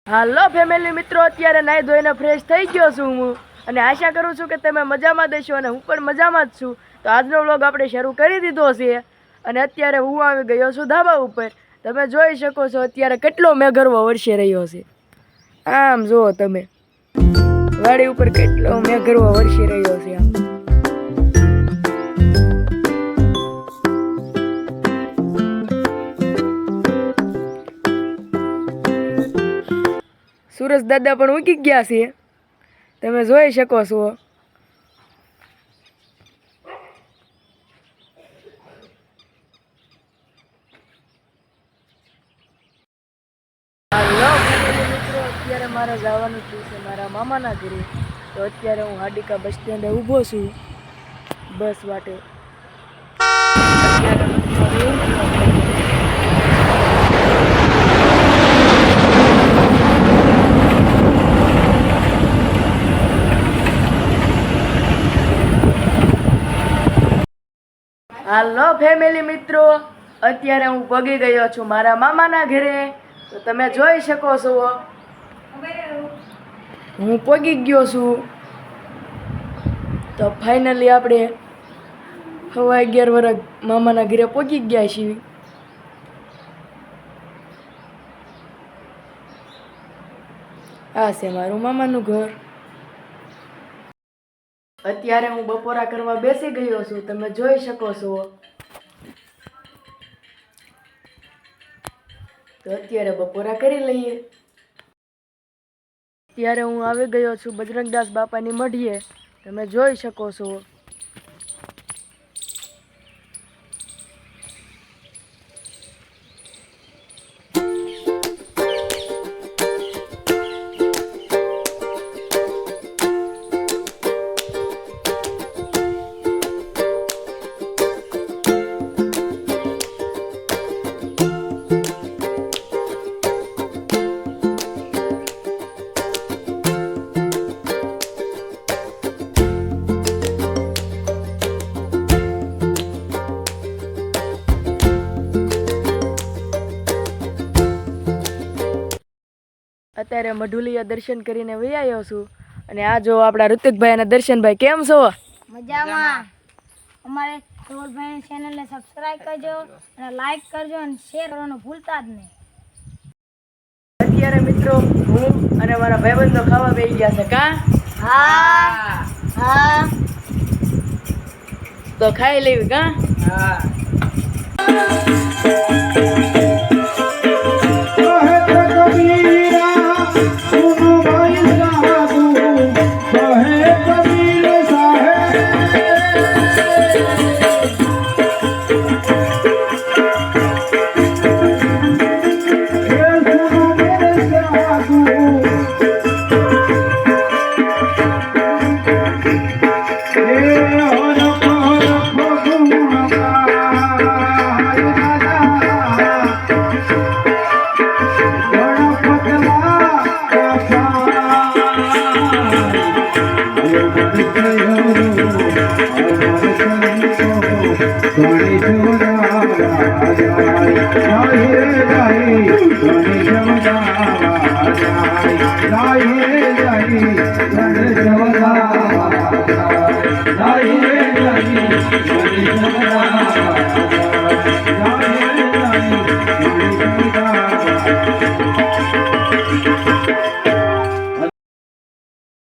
હાલો family મિત્રો, અત્યારે નાઈ ધોઈને ફ્રેશ થઈ ગયો છું હું અને આશા કરું છું કે તમે મજામાં દેશો અને હું પણ મજામાં જ છું। તો આજનો વ્લોગ આપણે શરૂ કરી દીધો છે અને અત્યારે હું આવી ગયો છું ધાબા ઉપર। તમે જોઈ શકો છો અત્યારે કેટલો મેઘરવો વરસી રહ્યો છે। આમ જુઓ તમે, વાડી ઉપર કેટલો મેઘરવો વરસી રહ્યો છે। આમ सूरज दादा पण उगी गया छे, तमे जोई शको छो। हेलो मित्रों, अत्यारे मारे जवानुं छे मारा मामाना घरे। तो अत्यारे हूँ हाडीका बस स्टेन्डे ऊभो छुं बस वाटे। हेलो फैमिली मित्रों, अत्यारे हूँ पगी गयो छुं मारा मामाना घरे। तो तमे जोई शको छो हूँ पगी गयो छुं। तो फाइनली आपणे 11:15 वर्ष मामाना घरे पगी गया छीए। आ छे मारुं मामानुं घर। અત્યારે હું બપોરા કરવા બેસી ગયો છું, તમે જોઈ શકો છો। તો અત્યારે બપોરા કરી લઈએ। અત્યારે હું આવી ગયો છું બજરંગદાસ બાપાની મઢીએ, તમે જોઈ શકો છો। અત્યારે મઢુલિયા દર્શન કરીને વહી આવ્યો છું અને આ જો આપણા ઋતિકભાઈ અને દર્શનભાઈ કેમ છો? મજામાં। અમારે ધવલભાઈ ચેનલને સબસ્ક્રાઇબ કરજો અને લાઈક કરજો અને શેર કરવાનું ભૂલતા જ નહીં। અત્યારે મિત્રો હું અને મારા ભાઈબંધો ખાવા બેસી ગયા છે। કા હા હા, તો ખાઈ લેવી કા? હા।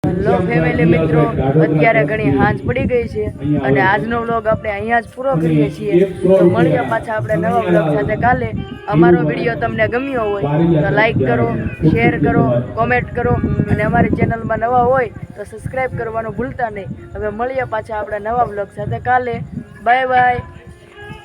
હેલો ફેમિલી મિત્રો, અત્યારે ઘણી હાંજ પડી ગઈ છે અને આજનો વ્લોગ આપણે અહીંયા જ પૂરો કરીએ છીએ। તો મળીએ પાછા આપણે નવા વ્લોગ સાથે કાલે। અમારો વિડીયો તમને ગમ્યો હોય તો લાઈક કરો, શેર કરો, કોમેન્ટ કરો અને અમારી ચેનલમાં નવા હોય તો સબસ્ક્રાઈબ કરવાનું ભૂલતા નહીં। હવે મળીએ પાછા આપણે નવા વ્લોગ સાથે કાલે। Bye bye.